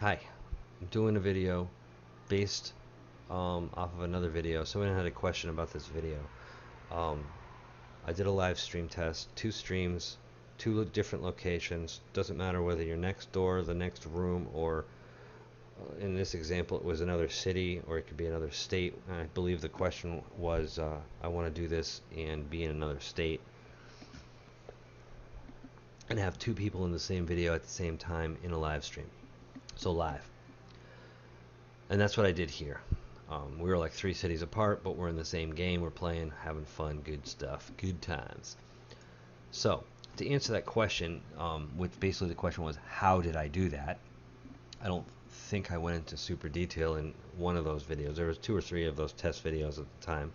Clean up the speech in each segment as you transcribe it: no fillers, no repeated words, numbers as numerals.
Hi, I'm doing a video based off of another video. Someone had a question about this video. Um, I did a live stream test, 2 streams, 2 different locations. Doesn't matter whether you're next door, the next room, or in this example it was another city, or it could be another state. I believe the question was, I want to do this and be in another state and have 2 people in the same video at the same time in a live stream. So live. And that's what I did here. We were like 3 cities apart, but we're in the same game. We're playing, having fun, good stuff, good times. So to answer that question, which basically the question was, how did I do that? I don't think I went into super detail in one of those videos. There was 2 or 3 of those test videos at the time.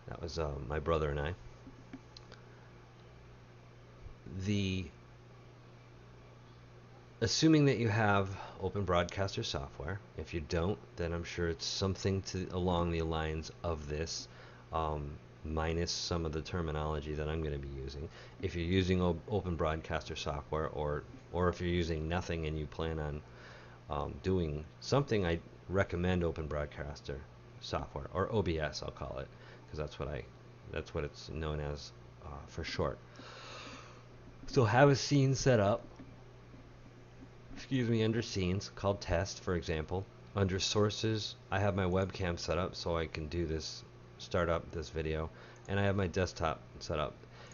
That was my brother and I. Assuming that you have Open Broadcaster software. If you don't, then I'm sure it's something along the lines of this, minus some of the terminology that I'm going to be using. If you're using Open Broadcaster software, or if you're using nothing and you plan on doing something, I recommend Open Broadcaster software, or OBS I'll call it, because that's what it's known as for short. So have a scene set up. Under scenes, called test, for example. Under sources, I have my webcam set up so I can do this, start up this video, and I have my desktop set up.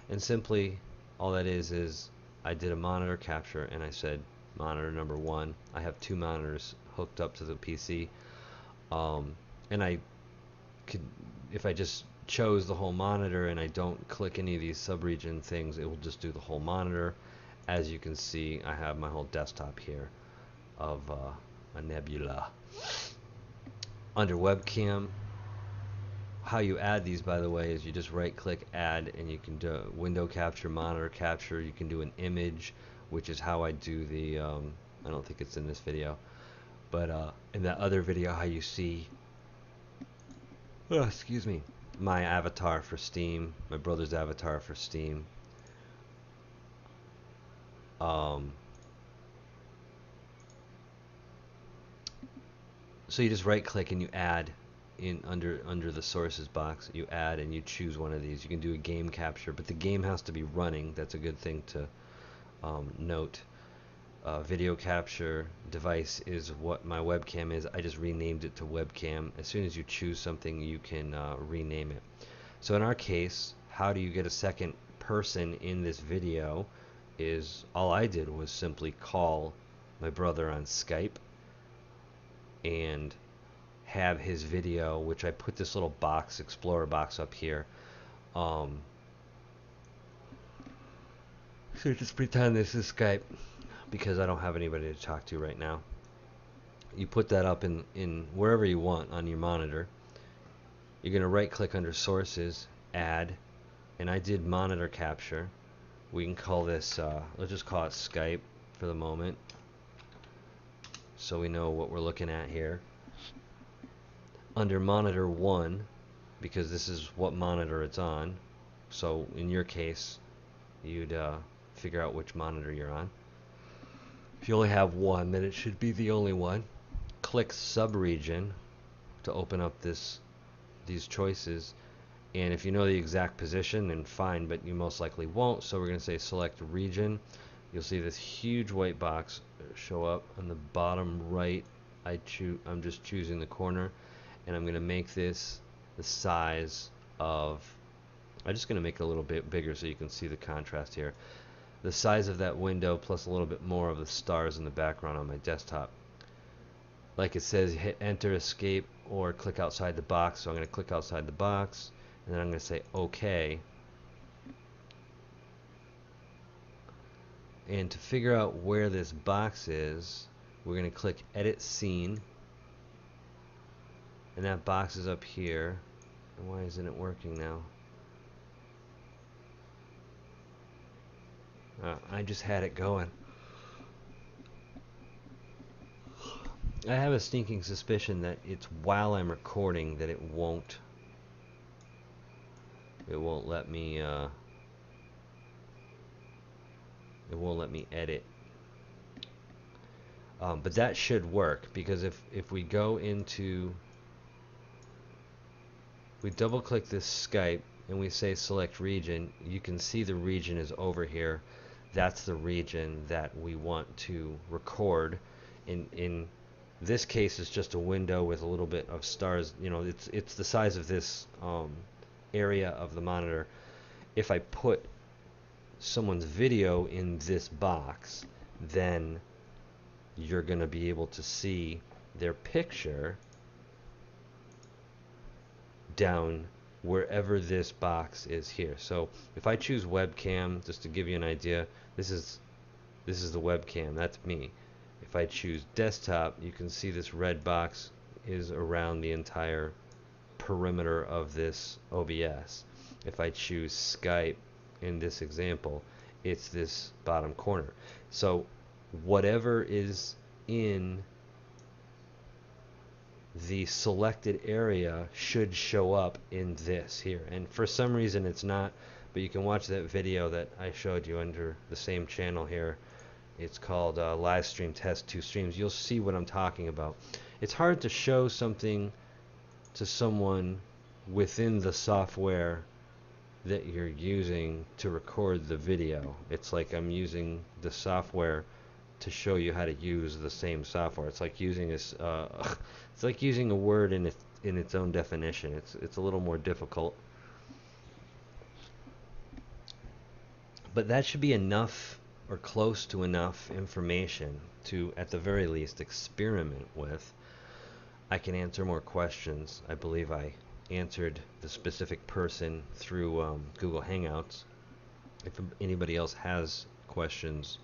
And simply, all that is I did a monitor capture, and I said monitor number 1. I have 2 monitors hooked up to the PC, and I could, if I just chose the whole monitor and I don't click any of these subregion things, it will just do the whole monitor. As you can see, I have my whole desktop here of a nebula. Under webcam, how you add these, by the way, is you just right click add, and you can do window capture, monitor capture. You can do an image, which is how I do the I don't think it's in this video, but in that other video, how you see excuse me, my avatar for Steam, my brother's avatar for Steam. So you just right click and you add in under the sources box. You add and you choose one of these. You can do a game capture, but the game has to be running. That's a good thing to note. Video capture device is what my webcam is. I just renamed it to webcam. As soon as you choose something, you can rename it. So in our case, how do you get a second person in this video? Is all I did was simply call my brother on Skype and have his video, which I put this little box, Explorer box, up here. So just pretend this is Skype, because I don't have anybody to talk to right now. You put that up in wherever you want on your monitor. You're going to right click under sources, add, and I did monitor capture. We can call this, let's just call it Skype for the moment, so we know what we're looking at here. Under monitor 1, because this is what monitor it's on, so in your case you'd figure out which monitor you're on. If you only have one, then it should be the only one. Click subregion to open up these choices, and if you know the exact position, then fine, but you most likely won't, so we're going to say select region. You'll see this huge white box show up on the bottom right. I'm just choosing the corner, and I'm going to make this the size of, I'm just going to make it a little bit bigger so you can see the contrast here. The size of that window plus a little bit more of the stars in the background on my desktop. Like it says, hit enter, escape, or click outside the box. So I'm going to click outside the box, and then I'm going to say OK. And to figure out where this box is, we're going to click edit scene, and that box is up here. And why isn't it working now? I just had it going. I have a sneaking suspicion that it's while I'm recording that it won't let me edit. But that should work, because if we go into, we double click this Skype and we say select region, you can see the region is over here. That's the region that we want to record. In this case, it's just a window with a little bit of stars. You know, it's the size of this area of the monitor. If I put someone's video in this box, then you're going to be able to see their picture down wherever this box is here. So if I choose webcam, just to give you an idea, this is the webcam, that's me. If I choose desktop, you can see this red box is around the entire perimeter of this OBS. If I choose Skype, in this example, it's this bottom corner. So whatever is in the selected area should show up in this here, and for some reason it's not, but you can watch that video that I showed you under the same channel here. It's called Livestream Test 2 Streams. You'll see what I'm talking about. It's hard to show something to someone within the software that you're using to record the video. It's like I'm using the software to show you how to use the same software. It's like using it's like using a word in its own definition. It's a little more difficult, but that should be enough, or close to enough, information to, at the very least, experiment with. I can answer more questions. I believe I answered the specific person through Google Hangouts. If anybody else has questions,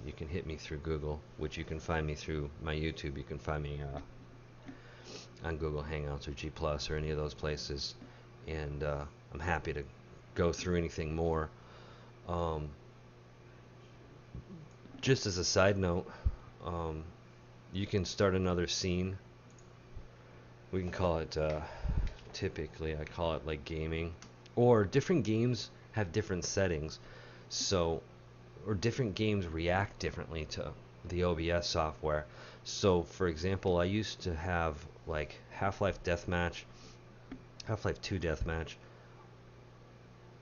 you can hit me through Google, which you can find me through my YouTube. You can find me on Google Hangouts or G+ or any of those places, and I'm happy to go through anything more. Just as a side note, you can start another scene. We can call it, typically I call it like gaming, or different games have different settings, so, or different games react differently to the OBS software. So for example, I used to have like Half-Life Deathmatch, Half-Life 2 Deathmatch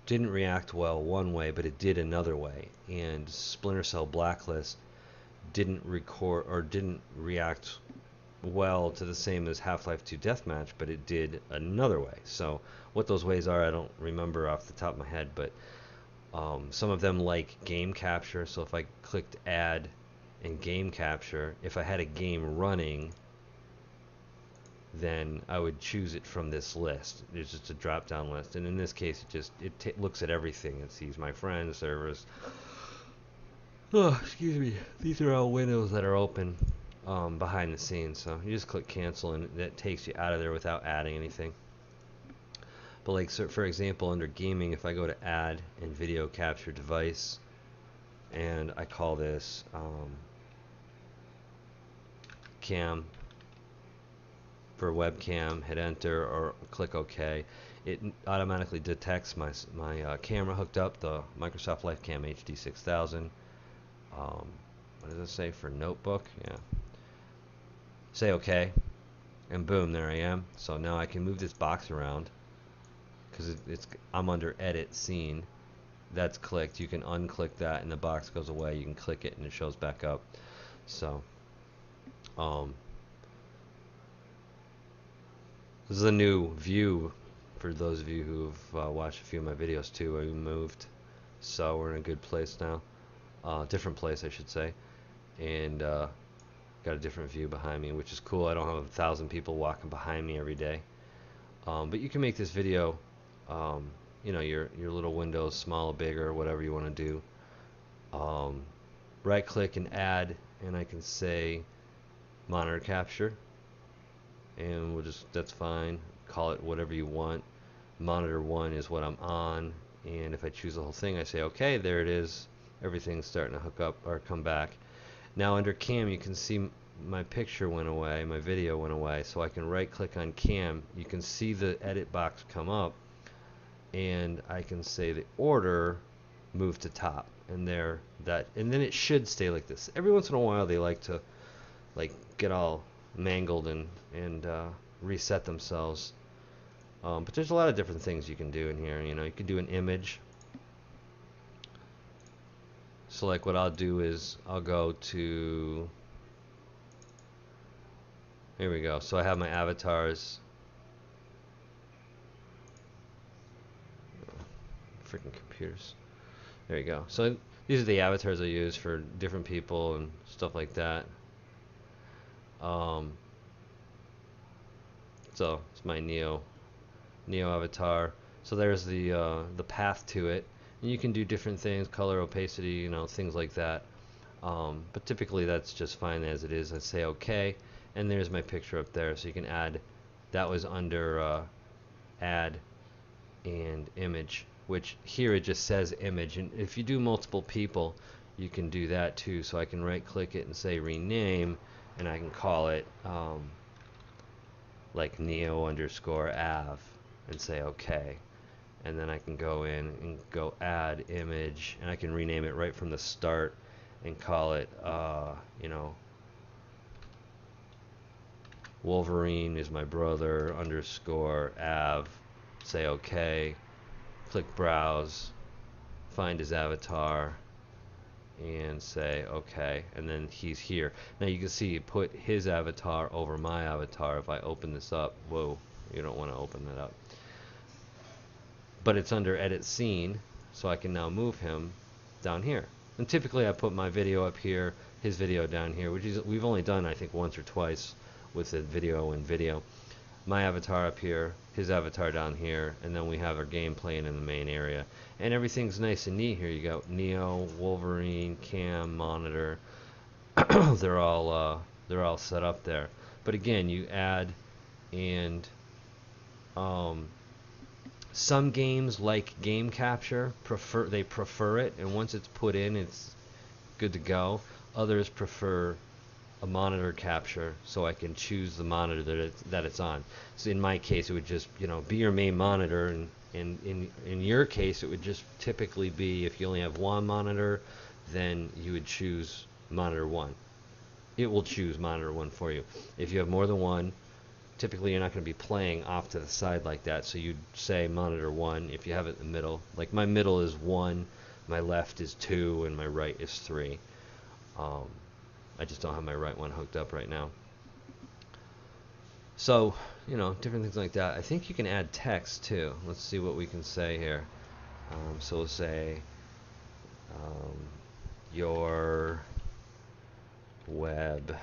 didn't react well one way, but it did another way, and Splinter Cell Blacklist didn't react well to the same as Half-Life 2 Deathmatch, but it did another way. So what those ways are, I don't remember off the top of my head, but some of them like game capture. So if I clicked add and game capture, if I had a game running, then I would choose it from this list. There's just a drop down list, and in this case it looks at everything. It sees my friends, servers. Oh, excuse me. These are all windows that are open behind the scenes. So you just click cancel, and that takes you out of there without adding anything. But like, so for example, under gaming, if I go to add and video capture device, and I call this cam for webcam, hit enter or click OK, it automatically detects my camera hooked up, the Microsoft LifeCam HD 6000. What does it say for notebook? Yeah. Say OK, and boom, there I am. So now I can move this box around, because I'm under edit scene. That's clicked. You can unclick that and the box goes away. You can click it and it shows back up. So this is a new view for those of you who've watched a few of my videos too. We moved, so we're in a good place now, different place I should say, and got a different view behind me, which is cool. I don't have 1,000 people walking behind me every day, but you can make this video, you know, your little windows small, bigger, whatever you want to do. Right click and add, and I can say monitor capture, and we'll just, that's fine, call it whatever you want. Monitor 1 is what I'm on, and if I choose the whole thing, I say okay, there it is, everything's starting to hook up or come back. Now under cam, you can see my picture went away, my video went away, so I can right click on cam. You can see the edit box come up, and I can say the order move to top, and there, that, and then it should stay like this. Every once in a while they like to like get all mangled and reset themselves. But there's a lot of different things you can do in here. You know, you can do an image. So like what I'll do is I'll go to, here we go. So I have my avatars. Freaking computers. There you go. So these are the avatars I use for different people and stuff like that. So it's my Neo avatar. So there's the path to it, and you can do different things, color, opacity, you know, things like that. But typically that's just fine as it is. I say okay, and there's my picture up there. So you can add. That was under add and image, which here it just says image. And if you do multiple people, you can do that too. So I can right click it and say rename, and I can call it like Neo underscore Av and say okay. And then I can go in and go add image, and I can rename it right from the start and call it you know, Wolverine is my brother underscore Av. Say okay, click browse, find his avatar, and say okay, and then he's here. Now you can see put his avatar over my avatar. If I open this up, whoa, you don't want to open that up, but it's under edit scene, so I can now move him down here. And typically I put my video up here, his video down here, which is we've only done I think once or twice with the video and video. My avatar up here, his avatar down here, and then we have our game playing in the main area. And everything's nice and neat here. You got Neo, Wolverine, Cam, monitor. they're all set up there. But again, you add, and some games like game capture prefer it, and once it's put in, it's good to go. Others prefer a monitor capture, so I can choose the monitor that it's on. So in my case, it would just, you know, be your main monitor, and in your case, it would just typically be, if you only have one monitor, then you would choose monitor 1. It will choose monitor 1 for you. If you have more than one, typically you're not going to be playing off to the side like that, so you'd say monitor 1 if you have it in the middle. Like my middle is 1, my left is 2, and my right is 3. I just don't have my right one hooked up right now. So, you know, different things like that. I think you can add text too. Let's see what we can say here. So we'll say your web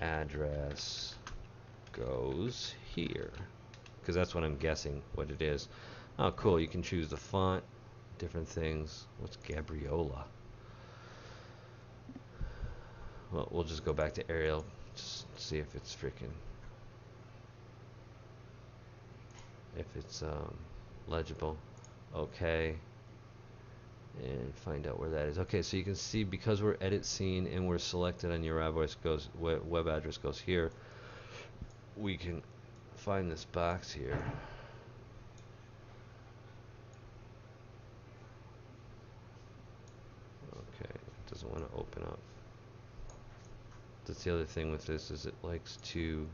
address goes here, because that's what I'm guessing what it is. Oh, cool. You can choose the font, different things. What's Gabriola? Well, we'll just go back to Arial, just see if it's freaking, if it's legible. Okay, and find out where that is. Okay, so you can see, because we're edit scene and we're selected on your web address goes here, we can find this box here. Okay, it doesn't want to open up. That's the other thing with this, is it likes to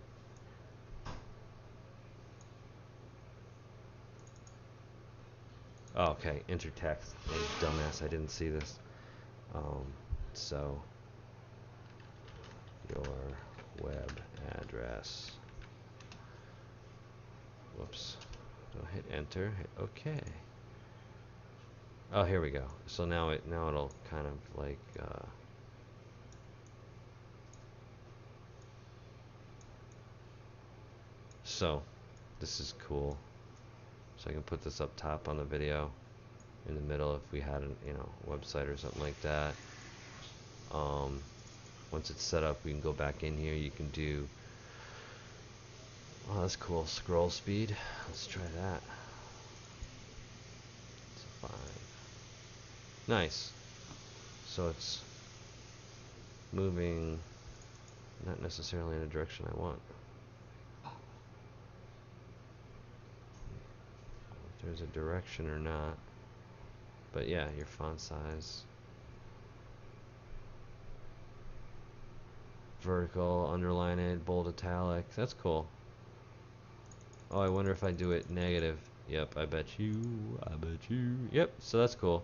okay, enter text. Oh, dumbass, I didn't see this. So your web address, whoops, I'll hit enter, hit OK. Oh, here we go. So now it'll kind of like so this is cool. So I can put this up top on the video, in the middle if we had a, you know, website or something like that. Once it's set up, we can go back in here. You can do, oh, that's cool, scroll speed. Let's try that. It's a 5. Nice. So it's moving not necessarily in a direction I want. If there's a direction or not. But yeah, your font size. vertical, underline it, bold italic. That's cool. Oh, I wonder if I do it negative. Yep, I bet you. I bet you. Yep, so that's cool.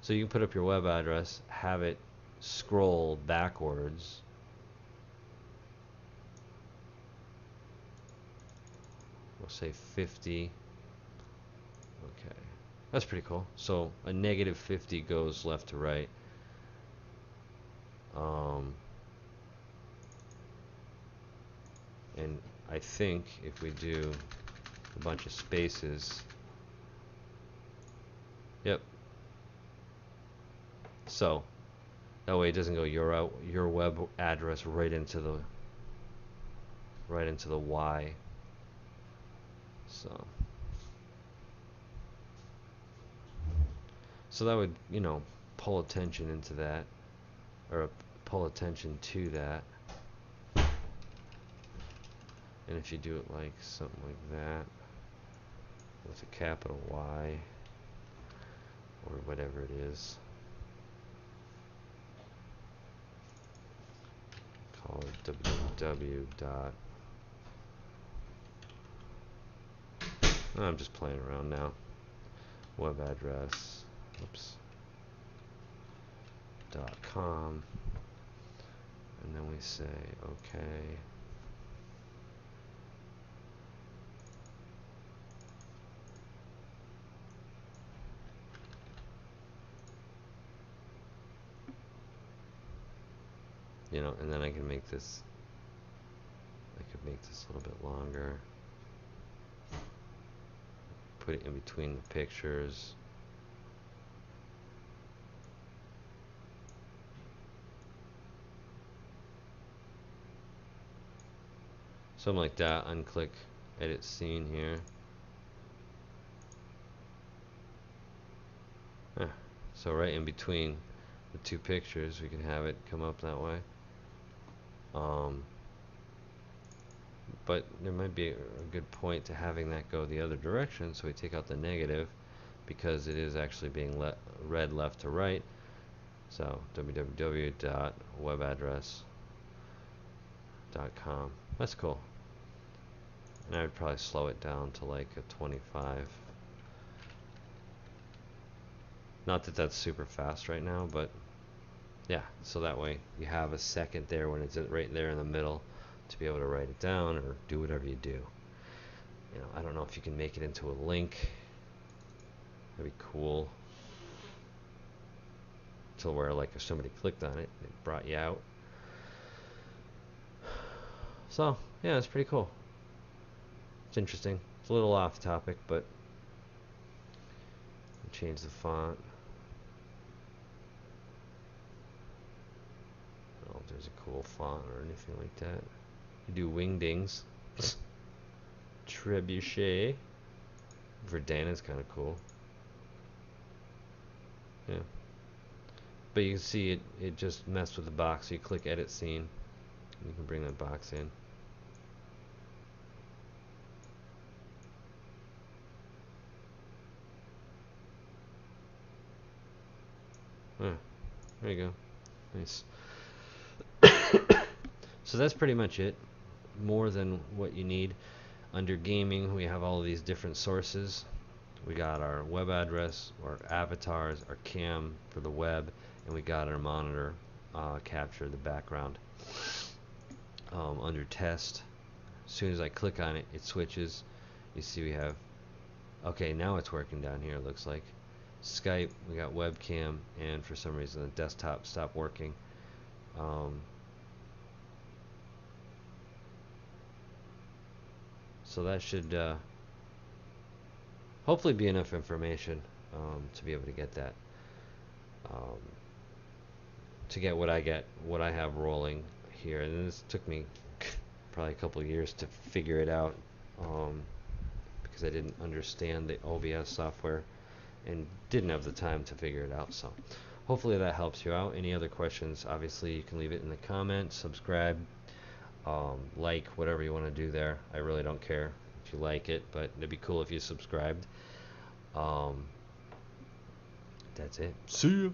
So you can put up your web address, have it scroll backwards. We'll say 50. Okay, that's pretty cool. So a negative 50 goes left to right. And I think if we do a bunch of spaces, yep. So that way it doesn't go your web address right into the Y. So that would, you know, pull attention into that, or pull attention to that. And if you do it like something like that, with a capital Y, or whatever it is, call it www dot. I'm just playing around now. Web address, oops, .com, and then we say okay. You know, and then I can make this, I could make this a little bit longer, put it in between the pictures. Something like that. Unclick edit scene here. So right in between the two pictures we can have it come up that way. But there might be a good point to having that go the other direction, so we take out the negative because it is actually being read left to right. So www.webaddress.com. That's cool. And I would probably slow it down to like a 25. Not that that's super fast right now, but yeah, so that way you have a second there when it's right there in the middle to be able to write it down or do whatever you do. You know, I don't know if you can make it into a link. That'd be cool. To where like if somebody clicked on it, it brought you out. So yeah, it's pretty cool. It's interesting. It's a little off topic, but change the font. I don't know if there's a cool font or anything like that. You do wingdings. Trebuchet. Verdana's kind of cool. Yeah. But you can see it just messed with the box. So you click edit scene. You can bring that box in. There you go. Nice. So that's pretty much it. More than what you need. Under gaming, we have all of these different sources. We got our web address, our avatars, our cam for the web, and we got our monitor capture the background. Under test, as soon as I click on it, it switches. You see we have, okay, now it's working down here, it looks like. Skype, we got webcam, and for some reason the desktop stopped working. So that should hopefully be enough information to be able to get that, to get what I have rolling here. And this took me probably a couple of years to figure it out, because I didn't understand the OBS software and didn't have the time to figure it out. So hopefully that helps you out. Any other questions, obviously you can leave it in the comments, subscribe, like, whatever you want to do there. I really don't care if you like it, but it'd be cool if you subscribed. That's it. See ya.